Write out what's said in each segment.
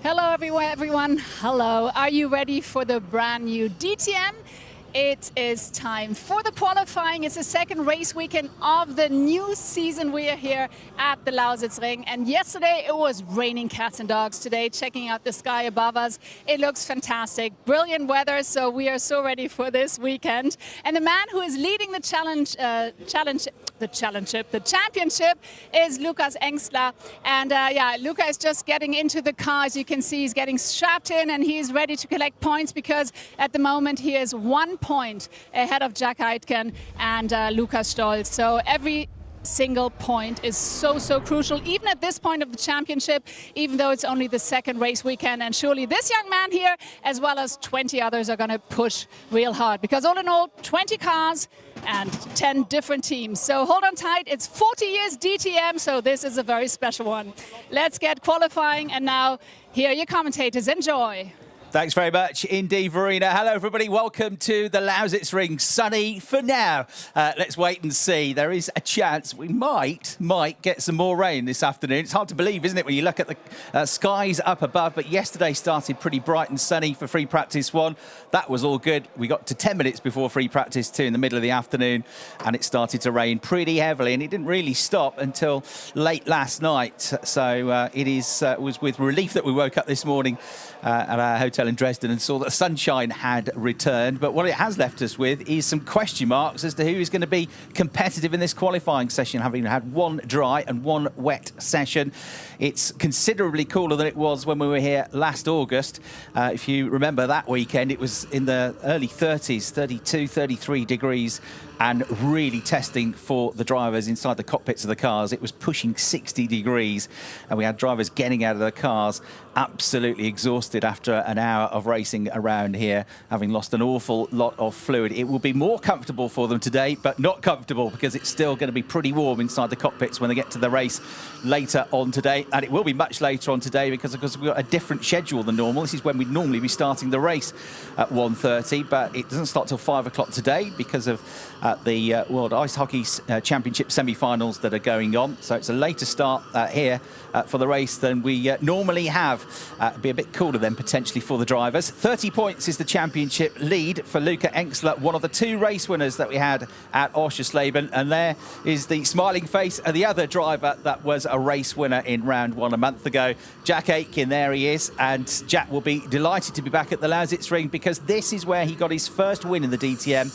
Hello everyone. Hello. Are you ready for the brand new DTM? It is time for the qualifying. It's the second race weekend of the new season. We are here at the Lausitzring. And yesterday it was raining cats and dogs. Today, checking out the sky above us, it looks fantastic. Brilliant weather, so we are so ready for this weekend. And the man who is leading the championship is Lukas Engstler. And yeah, Luca is just getting into the car. As you can see, he's getting strapped in and he's ready to collect points because at the moment he is 1 point ahead of Jack Aitken and Lukas Stolz. So every single point is so crucial, even at this point of the championship, even though it's only the second race weekend. And surely this young man here, as well as 20 others, are going to push real hard, because all in all, 20 cars and 10 different teams. So hold on tight. It's 40 years DTM, so this is a very special one. Let's get qualifying, and now here are your commentators. Enjoy. Thanks very much indeed, Verena. Hello, everybody. Welcome to the Lausitzring. Sunny for now. Let's wait and see. There is a chance we might get some more rain this afternoon. It's hard to believe, isn't it, when you look at the skies up above. But yesterday started pretty bright and sunny for free practice 1. That was all good. We got to 10 minutes before free practice 2 in the middle of the afternoon, and it started to rain pretty heavily, and it didn't really stop until late last night. So it was with relief that we woke up this morning at our hotel in Dresden and saw that sunshine had returned. But what it has left us with is some question marks as to who is going to be competitive in this qualifying session, having had 1 dry and 1 wet session. It's considerably cooler than it was when we were here last August. If you remember that weekend, it was in the early 30s, 32, 33 degrees, and really testing for the drivers inside the cockpits of the cars. It was pushing 60 degrees, and we had drivers getting out of the cars absolutely exhausted after an hour of racing around here, having lost an awful lot of fluid. It will be more comfortable for them today, but not comfortable, because it's still going to be pretty warm inside the cockpits when they get to the race later on today. And it will be much later on today because, of course, we've got a different schedule than normal. This is when we'd normally be starting the race at 1:30, but it doesn't start till 5 o'clock today because of the World Ice Hockey Championship semi-finals that are going on. So it's a later start here for the race than we normally have. It'll be a bit cooler then potentially for the drivers. 30 points is the championship lead for Lukas Engstler, one of the 2 race winners that we had at Oschersleben. And there is the smiling face of the other driver that was a race winner in round 1 a month ago. Jack Aitken, there he is. And Jack will be delighted to be back at the Lausitzring, because this is where he got his first win in the DTM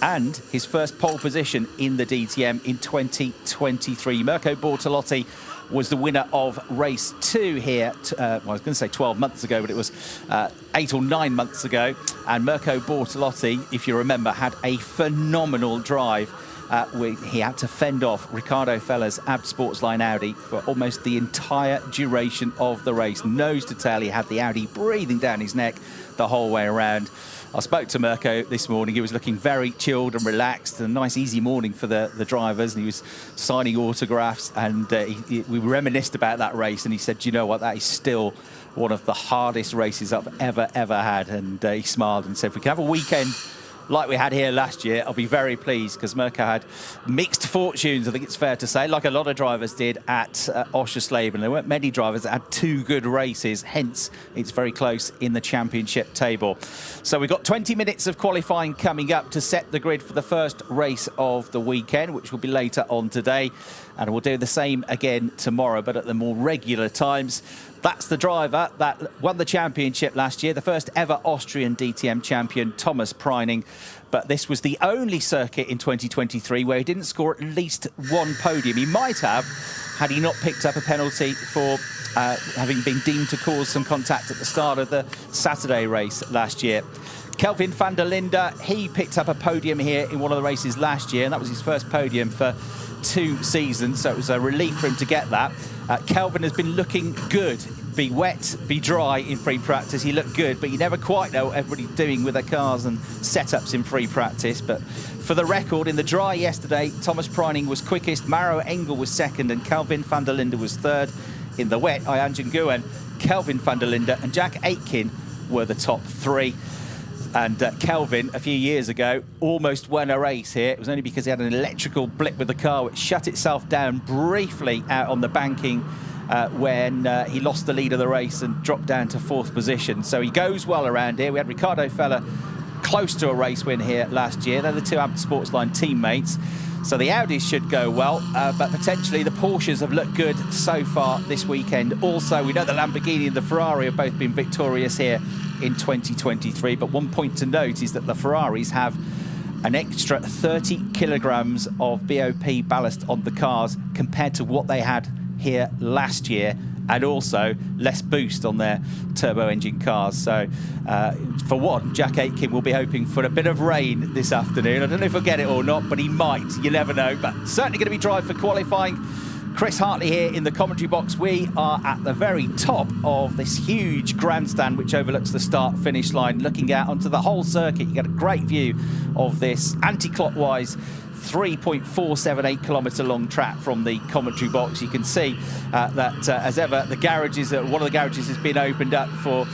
and his first pole position in the DTM in 2023. Mirko Bortolotti was the winner of race 2 here. Well, I was going to say 12 months ago, but it was 8 or 9 months ago. And Mirko Bortolotti, if you remember, had a phenomenal drive. He had to fend off Ricardo Feller's AB Sportsline Audi for almost the entire duration of the race. Nose to tail, he had the Audi breathing down his neck the whole way around. I spoke to Mirko this morning. He was looking very chilled and relaxed. A nice, easy morning for the drivers. And he was signing autographs, and we reminisced about that race. And he said, "Do you know what? That is still one of the hardest races I've ever had." And he smiled and said, "If we can have a weekend like we had here last year, I'll be very pleased," because Mirko had mixed fortunes, I think it's fair to say, like a lot of drivers did at Oschersleben. There weren't many drivers that had 2 good races, hence it's very close in the championship table. So we've got 20 minutes of qualifying coming up to set the grid for the first race of the weekend, which will be later on today. And we'll do the same again tomorrow, but at the more regular times. That's the driver that won the championship last year, the first ever Austrian DTM champion, Thomas Preining. But this was the only circuit in 2023 where he didn't score at least 1 podium. He might have, had he not picked up a penalty for having been deemed to cause some contact at the start of the Saturday race last year. Kelvin van der Linde, he picked up a podium here in one of the races last year, and that was his first podium for 2 seasons, so it was a relief for him to get that. Kelvin has been looking good. Be wet, be dry in free practice. He looked good, but you never quite know what everybody's doing with their cars and setups in free practice. But for the record, in the dry yesterday, Thomas Preining was quickest, Maro Engel was second, and Kelvin van der Linde was third. In the wet, Ianjan Nguyen, Kelvin van der Linde and Jack Aitken were the top 3. And Kelvin, a few years ago, almost won a race here. It was only because he had an electrical blip with the car which shut itself down briefly out on the banking when he lost the lead of the race and dropped down to 4th position. So he goes well around here. We had Ricardo Feller close to a race win here last year. They're the two Abbott Sportsline teammates. So the Audis should go well, but potentially the Porsches have looked good so far this weekend. Also, we know the Lamborghini and the Ferrari have both been victorious here in 2023. But one point to note is that the Ferraris have an extra 30 kilograms of BOP ballast on the cars compared to what they had here last year, and also less boost on their turbo engine cars. So for one, Jack Aitken will be hoping for a bit of rain this afternoon. I don't know if he'll get it or not, but he might. You never know. But certainly going to be drive for qualifying. Chris Hartley here in the commentary box. We are at the very top of this huge grandstand which overlooks the start-finish line, looking out onto the whole circuit. You get a great view of this anti-clockwise 3.478 kilometre long track from the commentary box. You can see that as ever the garages, one of the garages has been opened up for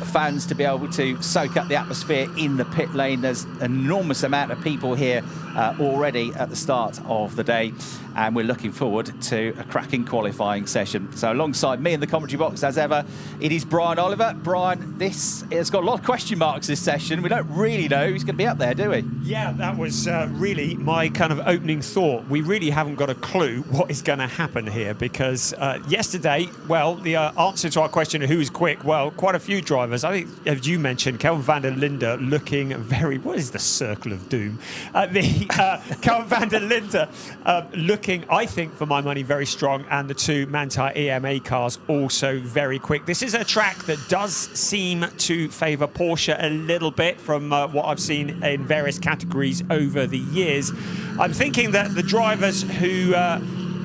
fans to be able to soak up the atmosphere in the pit lane. There's an enormous amount of people here already at the start of the day, and we're looking forward to a cracking qualifying session. So alongside me in the commentary box as ever, it is Brian Oliver. Brian, this has got a lot of question marks this session. We don't really know who's going to be up there, do we? Yeah, that was really my kind of opening thought. We really haven't got a clue what is going to happen here, because yesterday, well, the answer to our question of who's quick, well, quite a few drivers. I think, as you mentioned, Kelvin van der Linde looking very, what is the circle of doom? Kelvin van der Linde looking, I think, for my money, very strong, and the two Manthey EMA cars also very quick. This is a track that does seem to favour Porsche a little bit from what I've seen in various categories over the years. I'm thinking that the drivers who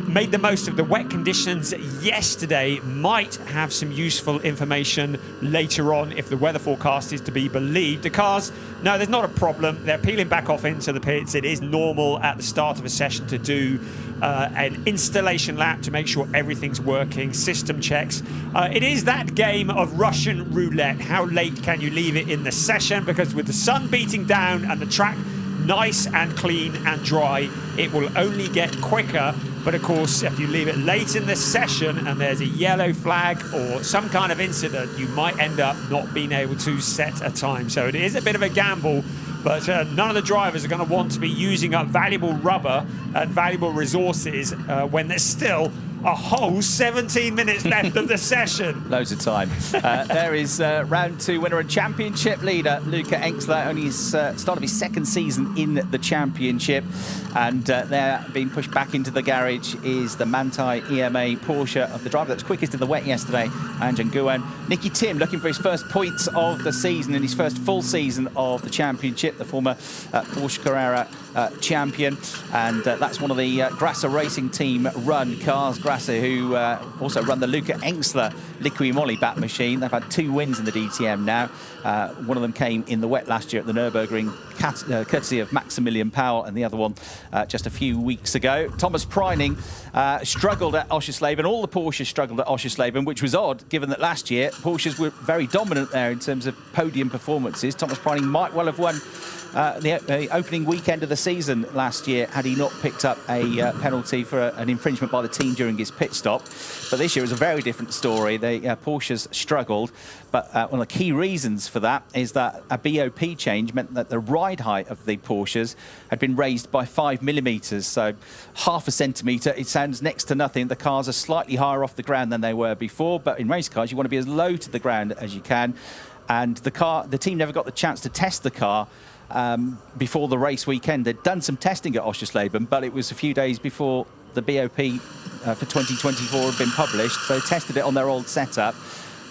made the most of the wet conditions yesterday might have some useful information later on if the weather forecast is to be believed. The cars, no, there's not a problem. They're peeling back off into the pits. It is normal at the start of a session to do an installation lap to make sure everything's working, system checks. It is that game of Russian roulette. How late can you leave it in the session? Because with the sun beating down and the track nice and clean and dry, it will only get quicker. But of course, if you leave it late in the session and there's a yellow flag or some kind of incident, you might end up not being able to set a time. So it is a bit of a gamble, but none of the drivers are going to want to be using up valuable rubber and valuable resources when there's still a whole 17 minutes left of the session. Loads of time. There is round 2 winner and championship leader Luca Engstler, only his start of his second season in the championship, and they're being pushed back into the garage is the Manthey EMA Porsche of the driver that's quickest in the wet yesterday, Anjan Guan. Nicky Tim looking for his first points of the season and his first full season of the championship, the former Porsche Carrera champion, and that's one of the Grasser Racing Team run cars. Grasser, who also run the Luca Engstler Liqui Moly bat machine. They've had 2 wins in the DTM now. One of them came in the wet last year at the Nürburgring, courtesy of Maximilian Powell, and the other one just a few weeks ago. Thomas Preining struggled at Oschersleben. All the Porsches struggled at Oschersleben, which was odd, given that last year Porsches were very dominant there in terms of podium performances. Thomas Preining might well have won the opening weekend of the season last year had he not picked up a penalty for an infringement by the team during his pit stop. But this year was a very different story. The Porsches struggled, but one of the key reasons for that is that a BOP change meant that the ride height of the Porsches had been raised by 5 millimetres, so half a centimetre. It sounds next to nothing. The cars are slightly higher off the ground than they were before, but in race cars you want to be as low to the ground as you can. And the team never got the chance to test the car before the race weekend. They'd done some testing at Oschersleben, but it was a few days before the BOP for 2024 had been published, so they tested it on their old setup.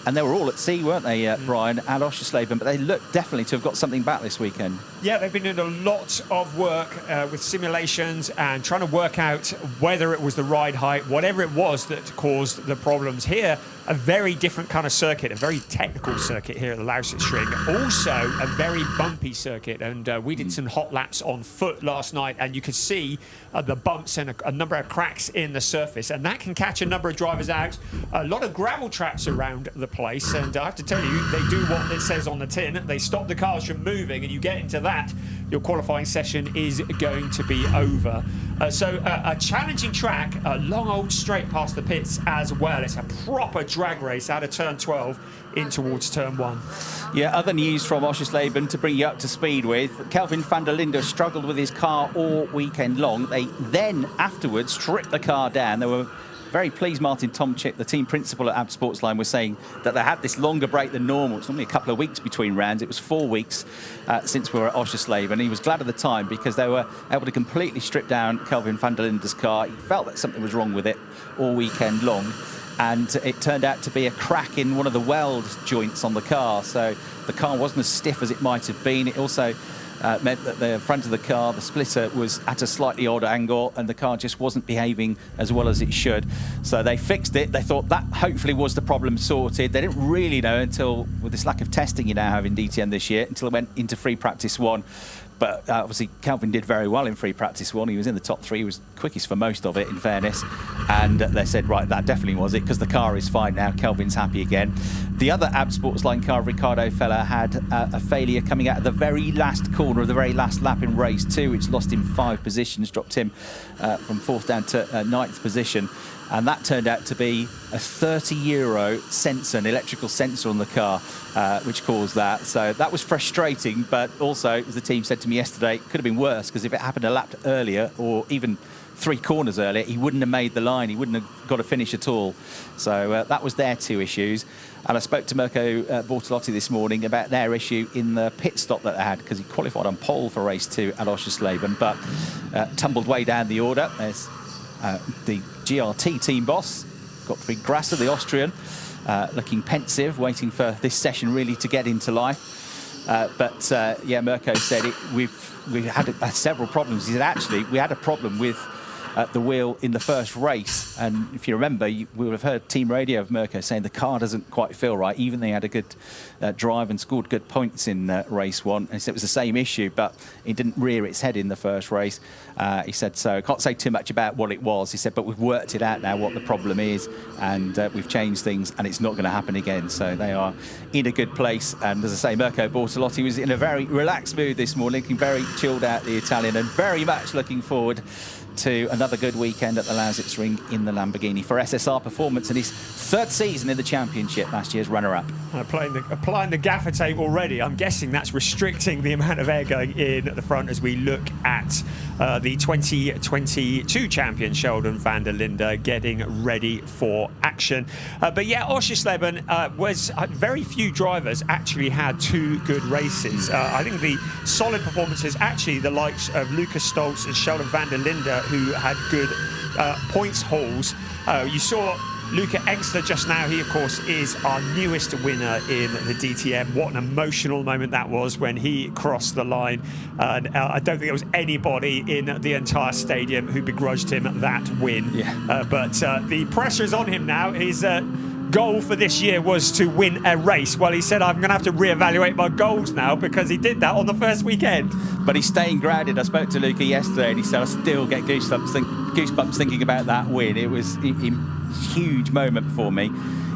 And they were all at sea, weren't they, Brian, at Oschersleben? But they look definitely to have got something back this weekend. Yeah, they've been doing a lot of work with simulations and trying to work out whether it was the ride height, whatever it was that caused the problems here. A very different kind of circuit, a very technical circuit here at the Lausitzring. Also, a very bumpy circuit. And we did some hot laps on foot last night, and you could see the bumps and a number of cracks in the surface. And that can catch a number of drivers out. A lot of gravel traps around the place. And I have to tell you, they do what it says on the tin. They stop the cars from moving, and you get into that, your qualifying session is going to be over. So a challenging track, a long old straight past the pits as well. It's a proper drag race out of turn 12 in towards turn 1. Yeah, other news from Oschersleben to bring you up to speed with. Kelvin van der Linde struggled with his car all weekend long. They then afterwards stripped the car down. They were very pleased. Martin Tomczyk, the team principal at AB Sportsline, was saying that they had this longer break than normal. It's only a couple of weeks between rounds. It was 4 weeks since we were at Oschersleben. He was glad at the time because they were able to completely strip down Kelvin van der Linde's car. He felt that something was wrong with it all weekend long. And it turned out to be a crack in one of the weld joints on the car. So the car wasn't as stiff as it might have been. It also meant that the front of the car, the splitter, was at a slightly odd angle and the car just wasn't behaving as well as it should. So they fixed it. They thought that hopefully was the problem sorted. They didn't really know until, with this lack of testing you now have in DTM this year, until it went into free practice 1. But obviously, Kelvin did very well in free practice 1. He was in the top 3. He was quickest for most of it, in fairness. And they said, right, that definitely was it, because the car is fine now. Kelvin's happy again. The other AB Sportsline car, Ricardo Feller, had a failure coming out of the very last corner of the very last lap in race 2, which lost him 5 positions, dropped him from 4th down to 9th position. And that turned out to be a €30 sensor, an electrical sensor on the car, which caused that. So that was frustrating, but also, as the team said to me yesterday, it could have been worse, because if it happened a lap earlier, or even 3 corners earlier, he wouldn't have made the line. He wouldn't have got a finish at all. So that was their 2 issues. And I spoke to Mirko Bortolotti this morning about their issue in the pit stop that they had, because he qualified on pole for race 2 at Oschersleben, but tumbled way down the order. There's the GRT team boss, Gottfried Grasser, the Austrian, looking pensive, waiting for this session really to get into life. Yeah, Mirko said we've had several problems. He said, actually, we had a problem with the wheel in the first race. And if you remember, we would have heard team radio of Mirko saying the car doesn't quite feel right, even though he had a good drive and scored good points in race 1. And he said it was the same issue, but it didn't rear its head in the first race. He said, so I can't say too much about what it was. He said, but we've worked it out now what the problem is, and we've changed things, and it's not going to happen again. So they are in a good place. And as I say, Mirko Bortolotti was in a very relaxed mood this morning, looking very chilled out, the Italian, and very much looking forward to another good weekend at the Lausitzring in the Lamborghini for SSR Performance and his 3rd season in the championship, last year's runner-up. Applying the gaffer tape already. I'm guessing that's restricting the amount of air going in at the front as we look at the 2022 champion Sheldon van der Linde getting ready for action. But yeah, Oschersleben was very few drivers actually had 2 good races. I think the solid performances, actually the likes of Lucas Stoltz and Sheldon van der Linde, who had good points hauls. You saw Luca Engster just now. He, of course, is our newest winner in the DTM. What an emotional moment that was when he crossed the line. And I don't think there was anybody in the entire stadium who begrudged him that win. Yeah. But the pressure is on him now. His goal for this year was to win a race. Well, he said, I'm going to have to reevaluate my goals now, because he did that on the first weekend. But he's staying grounded. I spoke to Luca yesterday and he said, I still get goosebumps thinking about that win. It was a huge moment for me.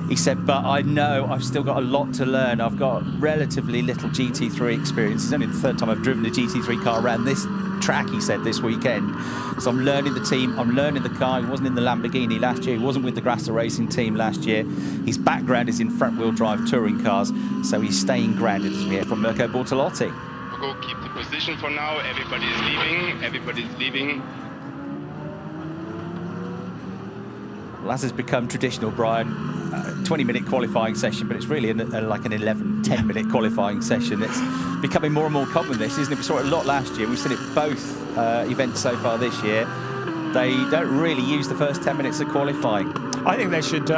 He said, but I know I've still got a lot to learn. I've got relatively little GT3 experience. It's only the 3rd time I've driven a GT3 car around this track, he said, this weekend. So I'm learning the team, I'm learning the car. He wasn't in the Lamborghini last year, he wasn't with the Grasser Racing team last year. His background is in front-wheel drive touring cars, so he's staying grounded, as we hear from Mirko Bortolotti. We'll go keep the position for now. Everybody's leaving. Well, as has become traditional, Brian, 20-minute qualifying session, but it's really like an 10-minute qualifying session. It's becoming more and more common, this, isn't it? We saw it a lot last year. We've seen it both events so far this year. They don't really use the first 10 minutes of qualifying. I think they should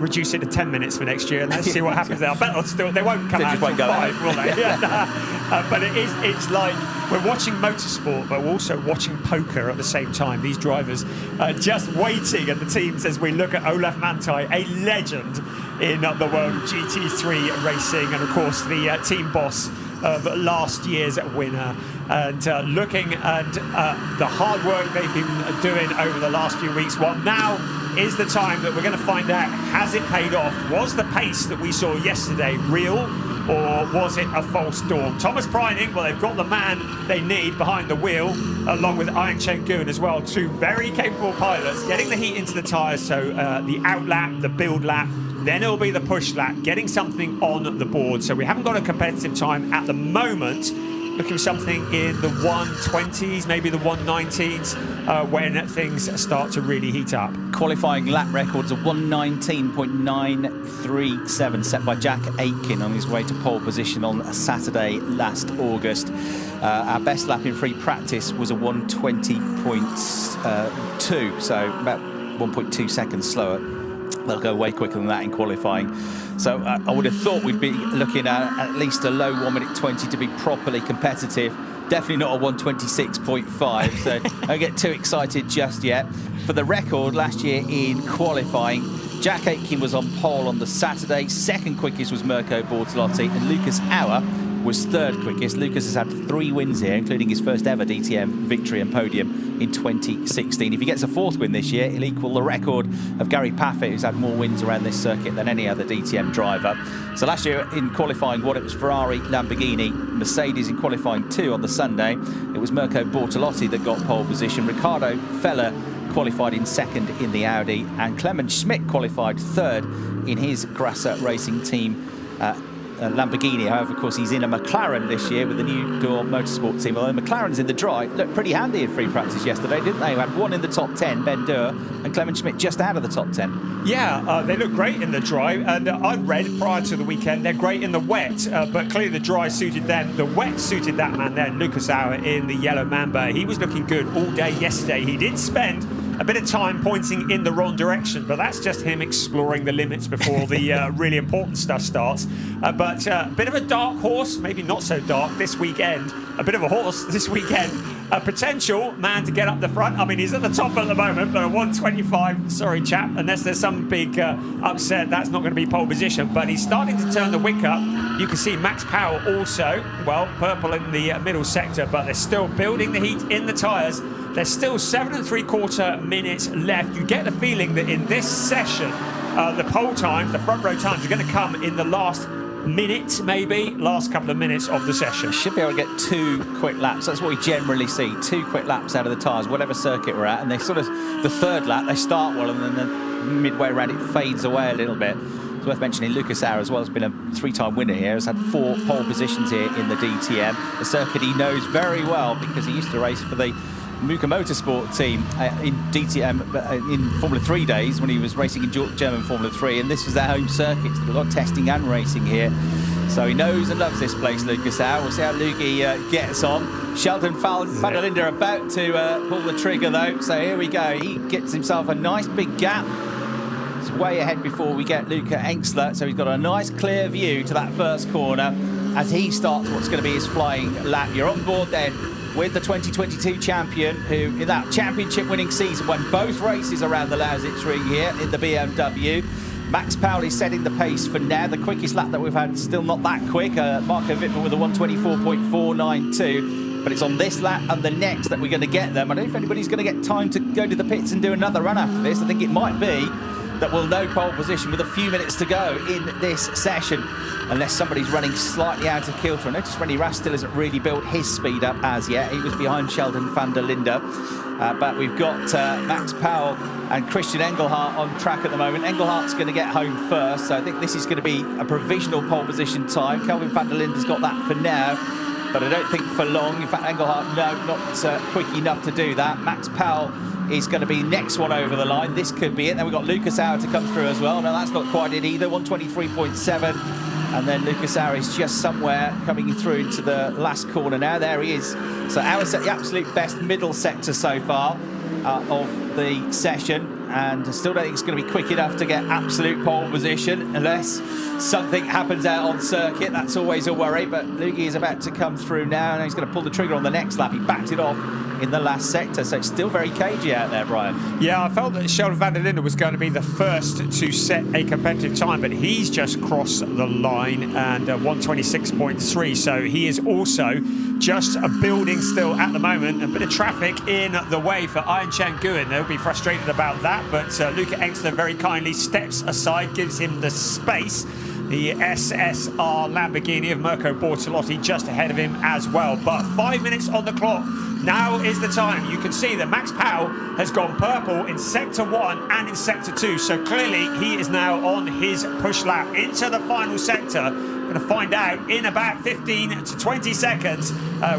reduce it to 10 minutes for next year, and let's see what happens there. I bet they won't come out till 5, will they? Yeah. But it's like we're watching motorsport, but we're also watching poker at the same time. These drivers are just waiting at the teams as we look at Olaf Manthey, a legend in the world of GT3 racing, and of course the team boss of last year's winner, and looking at the hard work they've been doing over the last few weeks. Well, now is the time that we're going to find out, has it paid off? Was the pace that we saw yesterday real, or was it a false dawn? Thomas Preining, well, they've got the man they need behind the wheel, along with Iron Chen-Gun as well, two very capable pilots, getting the heat into the tyres, so the out lap, the build lap, then it'll be the push lap, getting something on the board. So we haven't got a competitive time at the moment. Looking for something in the 120s, maybe the 119s, when things start to really heat up. Qualifying lap records of 119.937 set by Jack Aitken on his way to pole position on Saturday last August. Our best lap in free practice was a 120.2, so about 1.2 seconds slower. They'll go way quicker than that in qualifying. So I would have thought we'd be looking at least a low 1 minute 20 to be properly competitive. Definitely not a 126.5, so don't get too excited just yet. For the record, last year in qualifying, Jack Aitken was on pole on the Saturday. Second quickest was Mirko Bortolotti, and Lucas Auer was third quickest. Lucas has had 3 wins here, including his first ever DTM victory and podium in 2016. If he gets a 4th win this year, he'll equal the record of Gary Paffett, who's had more wins around this circuit than any other DTM driver. So last year in qualifying 1, it was Ferrari, Lamborghini, Mercedes in qualifying 2 on the Sunday. It was Mirko Bortolotti that got pole position. Ricardo Feller qualified in 2nd in the Audi, and Clement Schmidt qualified 3rd in his Grasser Racing team Lamborghini. However, of course, he's in a McLaren this year with the new Door Motorsport team. Although McLaren's in the dry, looked pretty handy in free practice yesterday, didn't they? We had 1 in the top 10, Ben Durr, and Clement Schmidt just out of the top 10. Yeah, they look great in the dry, and I've read prior to the weekend they're great in the wet, but clearly the dry suited them. The wet suited that man there, Lucas Auer in the yellow Mamba. He was looking good all day yesterday. He did spend a bit of time pointing in the wrong direction, but that's just him exploring the limits before the really important stuff starts. But a bit of a dark horse, maybe not so dark this weekend, a bit of a horse this weekend, a potential man to get up the front. I mean, he's at the top at the moment, but a 125, sorry chap, unless there's some big upset, that's not going to be pole position, but he's starting to turn the wick up. You can see Max Powell also, well, purple in the middle sector, but they're still building the heat in the tyres. There's still 7 3/4 minutes left. You get the feeling that in this session, the pole times, the front row times, are going to come in the last minute, maybe, last couple of minutes of the session. Should be able to get 2 quick laps. That's what we generally see, 2 quick laps out of the tyres, whatever circuit we're at. And they sort of, the 3rd lap, they start well, and then midway around it fades away a little bit. It's worth mentioning Lucas Auer as well has been a 3-time winner here, has had 4 pole positions here in the DTM. A circuit he knows very well because he used to race for the Muka Motorsport team in DTM in Formula 3 days when he was racing in German Formula 3, and this was their home circuit. So a lot of testing and racing here. So he knows and loves this place, Lucas Auer. We'll see how Lukey gets on. Sheldon van der Linde about to pull the trigger though, so here we go. He gets himself a nice big gap. It's way ahead before we get Luca Engstler, so he's got a nice clear view to that first corner as he starts what's going to be his flying lap. You're on board then with the 2022 champion, who in that championship winning season won both races around the Lausitzring here in the BMW. Max Powell is setting the pace for now. The quickest lap that we've had, still not that quick. Marco Wittmann with a 124.492. But it's on this lap and the next that we're going to get them. I don't know if anybody's going to get time to go to the pits and do another run after this. I think it might be that we'll know pole position with a few minutes to go in this session, unless somebody's running slightly out of kilter. I noticed Rennie Rast still hasn't really built his speed up as yet. He was behind Sheldon van der Linde. But we've got Max Powell and Christian Engelhardt on track at the moment. Engelhardt's going to get home first, so I think this is going to be a provisional pole position time. Kelvin van der Linde's got that for now, but I don't think for long. In fact, Engelhardt, no, not quick enough to do that. Max Powell is going to be next one over the line. This could be it. Then we've got Lucas Auer to come through as well. No, that's not quite it either. 123.7. And then Lucas Auer is just somewhere coming through into the last corner now. There he is. So Auer set the absolute best middle sector so far of the session. And I still don't think it's going to be quick enough to get absolute pole position unless something happens out on circuit. That's always a worry. But Lugi is about to come through now, and he's going to pull the trigger on the next lap. He backed it off in the last sector, so it's still very cagey out there, Brian. Yeah, I felt that Sheldon van der Linde was going to be the first to set a competitive time, but he's just crossed the line and 126.3, so he is also just building still at the moment. A bit of traffic in the way for Iron Chen-Gun. They'll be frustrated about that, but Luca Engstler very kindly steps aside, gives him the space. the SSR Lamborghini of Mirko Bortolotti just ahead of him as well. But 5 minutes on the clock. Now is the time. You can see that Max Powell has gone purple in Sector 1 and in Sector 2. So clearly he is now on his push lap into the final sector. Going to find out in about 15 to 20 seconds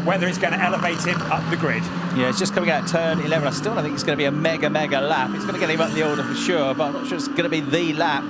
whether it's going to elevate him up the grid. Yeah, it's just coming out turn 11. I still don't think it's going to be a mega lap. It's going to get him up the order for sure, but I'm not sure it's going to be the lap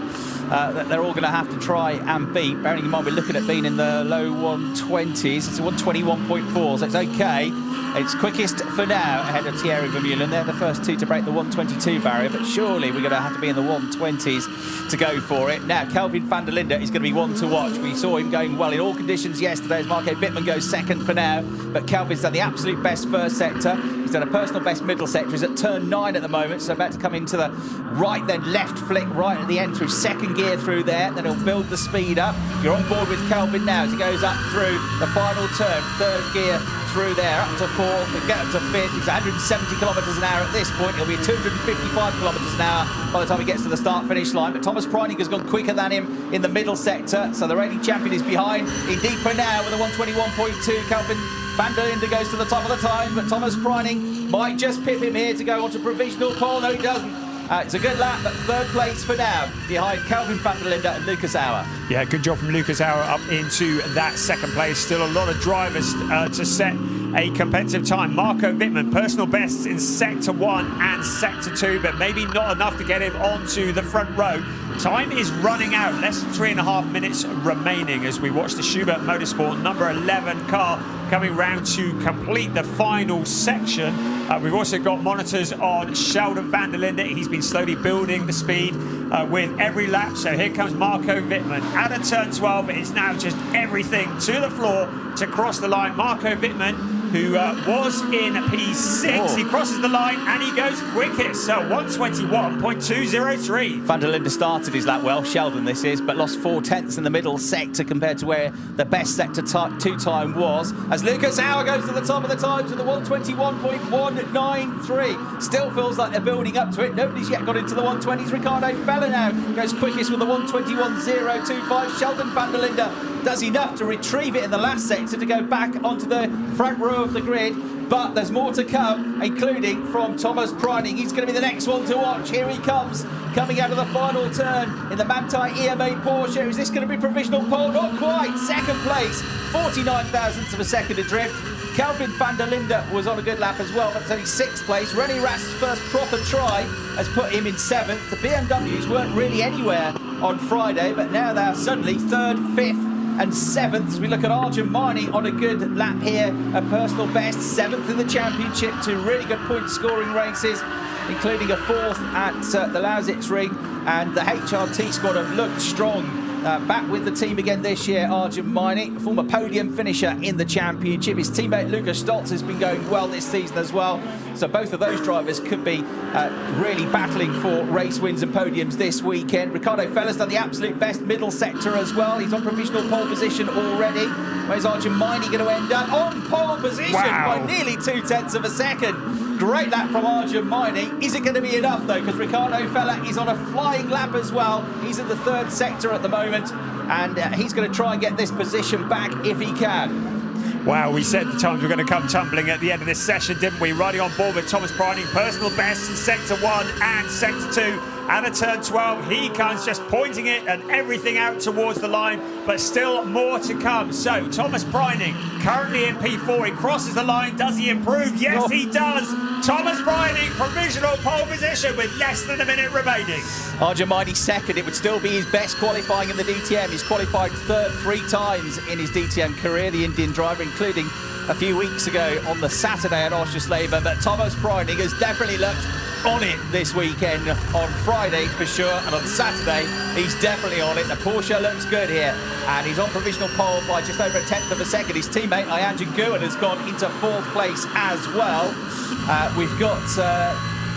that they're all going to have to try and beat. Bearing in mind we're looking at being in the low 120s. It's a 121.4, so it's okay. It's quickest for now ahead of Thierry Vermeulen. They're the first two to break the 122 barrier, but surely we're going to have to be in the 120s to go for it. Now, Kelvin van der Linde is going to be one to watch. We saw him going well in all conditions yesterday as Marco Wittmann goes second for now, but Kelvin's done the absolute best first sector. He's done a personal best middle sector. He's at turn 9 at the moment, so about to come into the right, then left flick right at the end through second gear through there. Then he'll build the speed up. You're on board with Kelvin now as he goes up through the final turn, third gear through there, up to fourth, and get up to fifth. He's 170 kilometres an hour at this point. He'll be 255 kilometres an hour by the time he gets to the start-finish line. But Thomas Preining has gone quicker than him in the middle sector, so the reigning champion is behind. Indeed, for now, with a 121.2, Kelvin van der Linde goes to the top of the times, but Thomas Preining might just pip him here to go on to provisional pole. No, he doesn't. It's a good lap, but third place for now, behind Kelvin van der Linde and Lucas Auer. Yeah, good job from Lucas Auer up into that second place. Still a lot of drivers to set a competitive time. Marco Wittmann, personal bests in Sector 1 and Sector 2, but maybe not enough to get him onto the front row. Time is running out, less than 3.5 minutes remaining as we watch the Schubert Motorsport number 11 car coming round to complete the final section. We've also got monitors on Sheldon van der Linde. He's been slowly building the speed with every lap. So here comes Marco Wittmann out of turn 12. It's now just everything to the floor to cross the line. Marco Wittmann, who was in P6, he crosses the line and he goes quickest. So 121.203. Van der Linde started his lap well, Sheldon this is, but lost 4 tenths in the middle sector compared to where the best sector 2 time was. As Lucas Auer goes to the top of the times with the 121.193. Still feels like they're building up to it. Nobody's yet got into the 120s. Ricardo Fella now goes quickest with the 121.025. Sheldon van der Linde does enough to retrieve it in the last sector to go back onto the front row of the grid. But there's more to come, including from Thomas Preining. He's going to be the next one to watch. Here he comes, coming out of the final turn in the Manthey EMA Porsche. Is this going to be provisional pole? Not quite. Second place, 49 thousandths of a second adrift. Kelvin van der Linde was on a good lap as well, but it's only 6th place. René Rast's first proper try has put him in 7th. The BMWs weren't really anywhere on Friday, but now they're suddenly 3rd, 5th, and 7th as we look at Arjun Maini on a good lap here, a personal best, 7th in the championship, 2 really good point scoring races, including a 4th at the Lausitzring, and the HRT squad have looked strong. Back with the team again this year, Arjun Maini, former podium finisher in the championship. His teammate Lukas Stoltz has been going well this season as well. So both of those drivers could be really battling for race wins and podiums this weekend. Ricardo Fella's done the absolute best middle sector as well. He's on provisional pole position already. Where's Arjun Maini going to end up? On pole position by nearly 2 tenths of a second. Great lap from Arjun Maini. Is it going to be enough though? Because Ricardo Fella is on a flying lap as well. He's in the 3rd sector at the moment, and he's going to try and get this position back if he can. Wow, we said the times were going to come tumbling at the end of this session, didn't we? Riding on board with Thomas Preining, personal best in Sector 1 and Sector 2. And at turn 12, he comes just pointing it and everything out towards the line, but still more to come. So, Thomas Preining, currently in P4, he crosses the line. Does he improve? Yes, he does. Thomas Preining, provisional pole position with less than a minute remaining. Arjun Maini 2nd. It would still be his best qualifying in the DTM. He's qualified 3rd 3 times in his DTM career, the Indian driver, including a few weeks ago on the Saturday at Oschersleben. But Thomas Preining has definitely looked on it this weekend, on Friday for sure, and on Saturday he's definitely on it. The Porsche looks good here, and he's on provisional pole by just over 1/10 of a second. His teammate Ayanjan Guan has gone into 4th place as well. We've got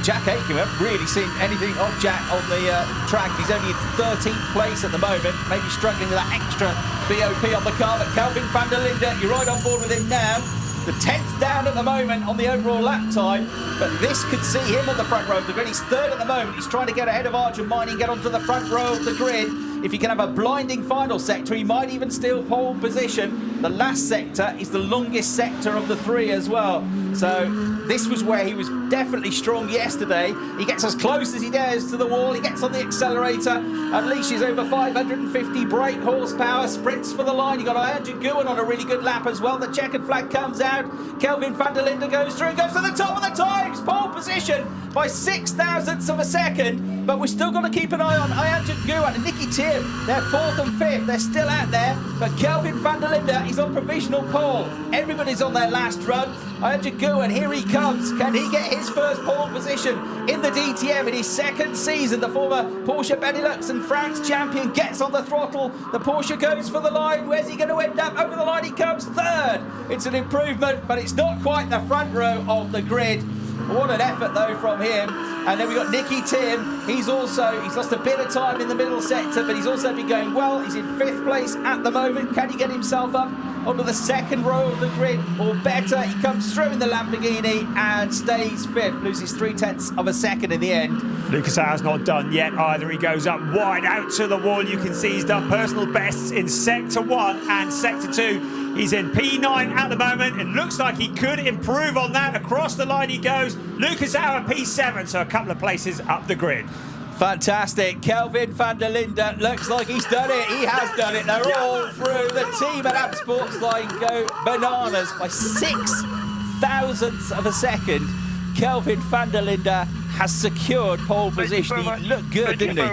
Jack Aitken. We haven't really seen anything of Jack on the track. He's only in 13th place at the moment, maybe struggling with that extra BOP on the car. But Kelvin van der Linde, you're right on board with him now. The 10th down at the moment on the overall lap time, but this could see him on the front row of the grid. He's 3rd at the moment. He's trying to get ahead of Arjun Maini and get onto the front row of the grid. If he can have a blinding final sector, he might even steal pole position. The last sector is the longest sector of the 3 as well. So this was where he was definitely strong yesterday. He gets as close as he dares to the wall. He gets on the accelerator, unleashes over 550 brake horsepower, sprints for the line. You got Arjen Guwen on a really good lap as well. The checkered flag comes out. Kelvin van der Linde goes through, goes to the top of the times. Pole position by 0.06 of a second. But we're still going to keep an eye on Arjen Guwen and Nicky Tim. They're 4th and 5th. They're still out there. But Kelvin van der Linde is on provisional pole. Everybody's on their last run. Arjen Guwen, here he comes. Can he get his first pole position in the DTM in his 2nd season? The former Porsche Benelux and France champion gets on the throttle. The Porsche goes for the line. Where's he going to end up? Over the line he comes, 3rd. It's an improvement, but it's not quite the front row of the grid. What an effort though from him. And then we've got Nicky Tim. He's lost a bit of time in the middle sector, but he's also been going well. He's in 5th place at the moment. Can he get himself up onto the 2nd row of the grid or better? He comes through in the Lamborghini and stays 5th, loses 0.3 of a second in the end. Lucas Auer's not done yet either. He goes up wide out to the wall. You can see he's done personal bests in Sector 1 and Sector 2. He's in P9 at the moment. It looks like he could improve on that. Across the line he goes. Lucas Auer P7, so a couple of places up the grid. Fantastic. Kelvin van der Linde looks like he's done it. He has done it. They're all through. The team at App Sports Line go bananas by 0.06 of a second. Kelvin van der Linde has secured pole position. He looked good, didn't he?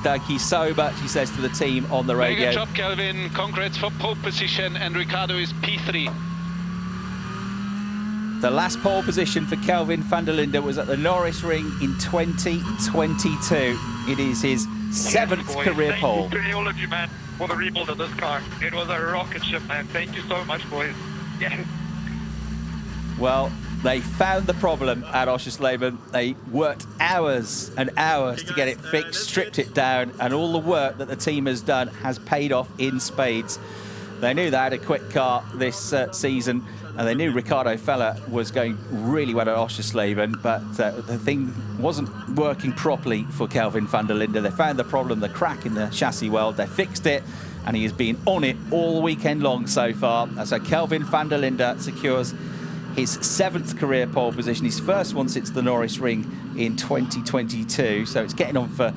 Thank you so much, he says to the team on the radio. Very good job, Kelvin. Congrats for pole position, and Ricardo is P3. The last pole position for Kelvin van der Linde was at the Norris Ring in 2022. It is his 7th career pole. Thank you to all of you, man, for the rebuild of this car. It was a rocket ship, man. Thank you so much, boys. Yeah. Well, they found the problem at Oschersleben. They worked hours and hours to get it fixed, stripped it down, and all the work that the team has done has paid off in spades. They knew they had a quick car this season, and they knew Ricardo Feller was going really well at Oschersleben, but the thing wasn't working properly for Kelvin van der Linde. They found the problem, the crack in the chassis weld. They fixed it, and he has been on it all weekend long so far. So Kelvin van der Linde secures his 7th career pole position, his first one since the Norris Ring in 2022. So it's getting on for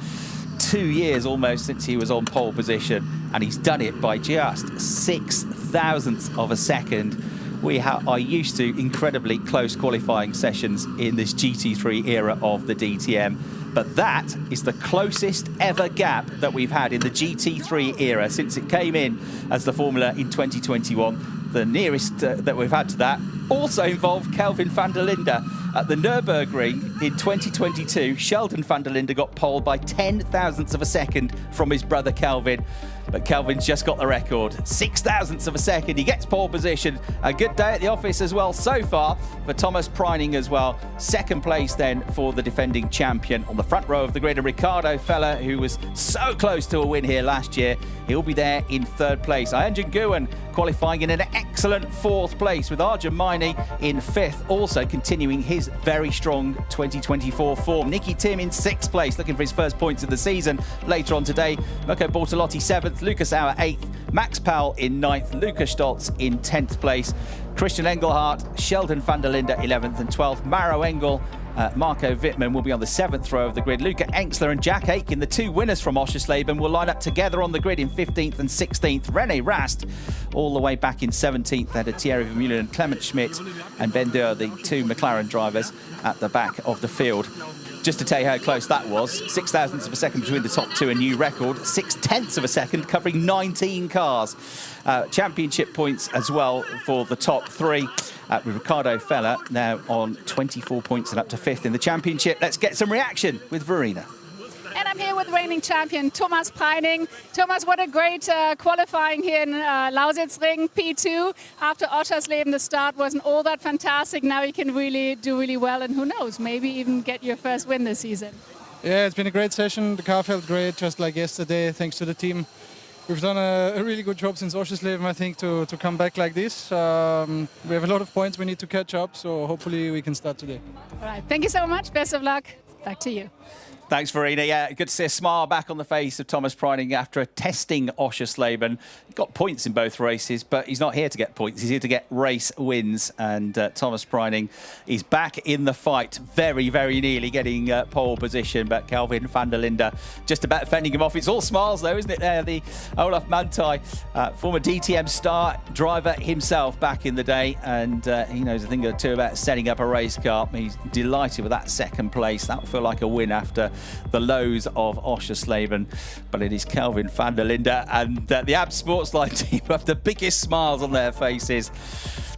2 years almost since he was on pole position, and he's done it by just 0.06 of a second. We are used to incredibly close qualifying sessions in this GT3 era of the DTM, but that is the closest ever gap that we've had in the GT3 era since it came in as the Formula in 2021. The nearest that we've had to that also involved Kelvin van der Linde. At the Nürburgring in 2022, Sheldon van der Linde got pole by 0.010 of a second from his brother Kelvin. But Kelvin's just got the record. 0.006 of a second. He gets pole position. A good day at the office as well so far for Thomas Preining as well. 2nd place then for the defending champion on the front row of the grid. And Ricardo Feller, who was so close to a win here last year, he'll be there in 3rd place. Arjen Guwen qualifying in an excellent 4th place, with Arjen Maini in 5th, also continuing his very strong 2024 form. Nicky Tim in 6th place, looking for his first points of the season. Later on today, Mirko Bortolotti 7th, Lucas Auer 8th, Max Powell in 9th, Lukas Stolz in 10th place, Christian Engelhardt, Sheldon van der Linde 11th and 12th, Maro Engel, Marco Wittmann will be on the 7th row of the grid. Luca Engstler and Jack Aitken, the 2 winners from Oschersleben, will line up together on the grid in 15th and 16th. Rene Rast all the way back in 17th. They had Thierry Vermeulen and Clement Schmidt and Ben Deur, the 2 McLaren drivers, at the back of the field. Just to tell you how close that was, 0.006 of a second between the top 2, a new record. 0.6 of a second, covering 19 cars. Championship points as well for the top 3. With Ricardo Feller now on 24 points and up to 5th in the championship. Let's get some reaction with Verena. And I'm here with reigning champion Thomas Preining. Thomas, what a great qualifying here in Lausitzring, P2. After Oschersleben, the start wasn't all that fantastic. Now you can really do really well, and who knows, maybe even get your first win this season. Yeah, it's been a great session. The car felt great, just like yesterday, thanks to the team. We've done a really good job since Oschersleben, I think, to come back like this. We have a lot of points we need to catch up, so hopefully we can start today. All right, thank you so much. Best of luck. Back to you. Thanks, Verena. Yeah, good to see a smile back on the face of Thomas Preining after a testing Oschersleben. He got points in both races, but he's not here to get points. He's here to get race wins. And Thomas Preining is back in the fight, very, very nearly getting pole position. But Kelvin van der Linde just about fending him off. It's all smiles, though, isn't it? There, the Olaf Manthey, former DTM star driver himself back in the day. And he knows a thing or two about setting up a race car. He's delighted with that second place. That will feel like a win after the lows of Oschersleben, but it is Kelvin van der Linde and the AB Sportsline team have the biggest smiles on their faces.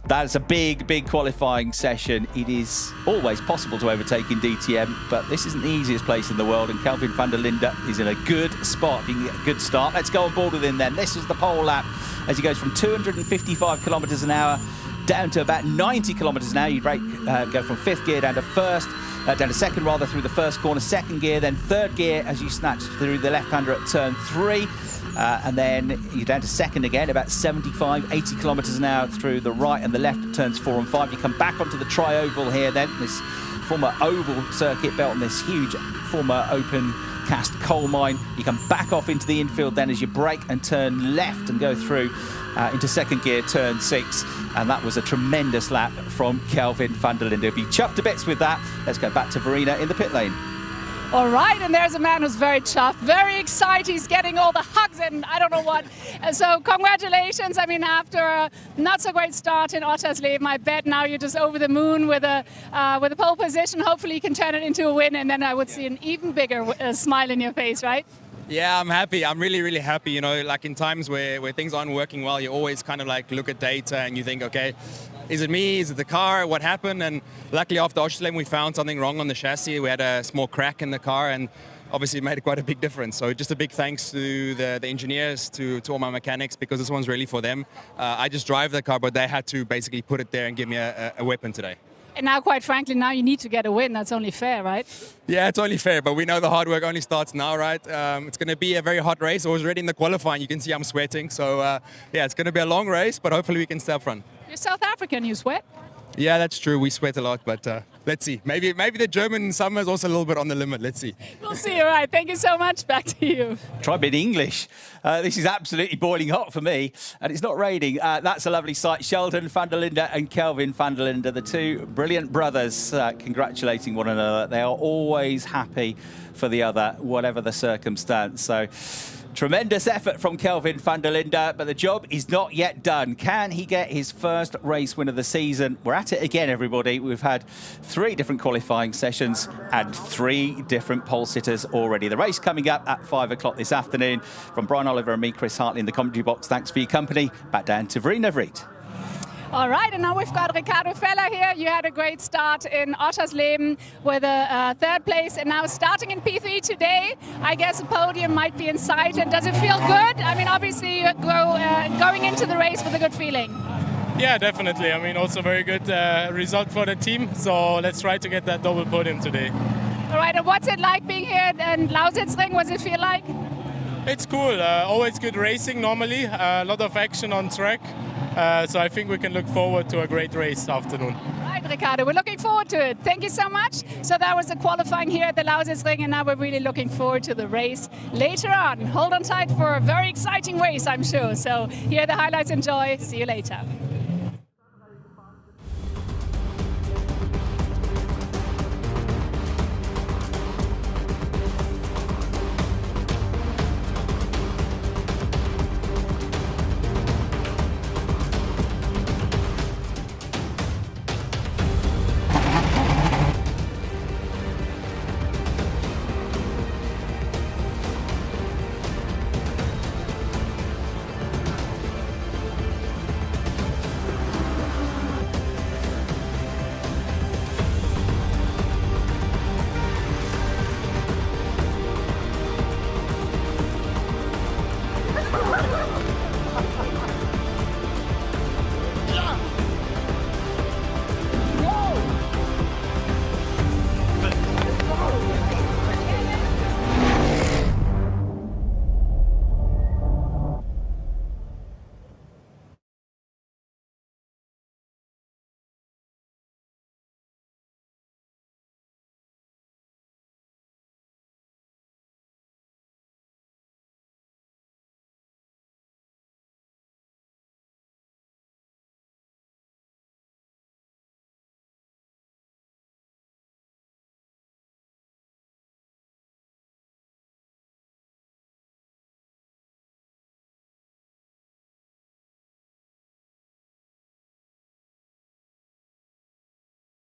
That's a big, big qualifying session. It is always possible to overtake in DTM, but this isn't the easiest place in the world, and Kelvin van der Linde is in a good spot. If you can get a good start, let's go on board with him then. This was the pole lap as he goes from 255 kilometres an hour down to about 90 kilometres an hour. You go from fifth gear down to first, down to second rather, through the first corner, second gear, then third gear as you snatch through the left-hander at turn 3. And then you're down to second again, about 75, 80 kilometres an hour through the right and the left at turns 4 and 5. You come back onto the tri-oval here then, this former oval circuit built on this huge former open cast coal mine. You come back off into the infield then as you brake and turn left and go through into second gear, turn 6. And that was a tremendous lap from Kelvin van der Linde. He'll be chuffed to bits with that. Let's go back to Verena in the pit lane. All right, and there's a man who's very chuffed, very excited. He's getting all the hugs and I don't know what. So congratulations. I mean, after a not so great start in Oschersleben, I bet now you're just over the moon with a pole position. Hopefully you can turn it into a win, and then I would see an even bigger smile in your face, right? Yeah, I'm happy. I'm really, really happy. You know, like in times where things aren't working well, you always kind of like look at data and you think, okay, is it me? Is it the car? What happened? And luckily after Oschersleben, we found something wrong on the chassis. We had a small crack in the car, and obviously it made quite a big difference. So just a big thanks to the engineers, to all my mechanics, because this one's really for them. I just drive the car, but they had to basically put it there and give me a weapon today. And now, quite frankly, now you need to get a win. That's only fair, right? Yeah, it's only fair, but we know the hard work only starts now, right? It's going to be a very hot race. I was already in the qualifying. You can see I'm sweating. So, yeah, it's going to be a long race, but hopefully we can stay up front. You're South African, you sweat? Yeah, that's true. We sweat a lot, but let's see. Maybe the German summer is also a little bit on the limit. Let's see. We'll see. All right. Thank you so much. Back to you. Try being English. This is absolutely boiling hot for me, and it's not raining. That's a lovely sight. Sheldon van der Linde and Kelvin van der Linde, the two brilliant brothers, congratulating one another. They are always happy for the other, whatever the circumstance. So, tremendous effort from Kelvin van der Linde, but the job is not yet done. Can he get his first race win of the season? We're at it again, everybody. We've had 3 different qualifying sessions and 3 different pole sitters already. The race coming up at 5 o'clock this afternoon. From Brian Oliver and me, Chris Hartley in the commentary box, thanks for your company. Back down to Verena Vreet. All right, and now we've got Ricardo Feller here. You had a great start in Oschersleben with a 3rd place, and now starting in P3 today, I guess a podium might be in sight. And does it feel good? I mean, obviously you're going into the race with a good feeling. Yeah, definitely. I mean, also very good result for the team. So let's try to get that double podium today. All right, and what's it like being here in Lausitzring? What does it feel like? It's cool. Always good racing normally. A lot of action on track. So I think we can look forward to a great race afternoon. Right, Ricardo, we're looking forward to it. Thank you so much. So that was the qualifying here at the Lausitzring, and now we're really looking forward to the race later on. Hold on tight for a very exciting race, I'm sure. So here are the highlights. Enjoy. See you later.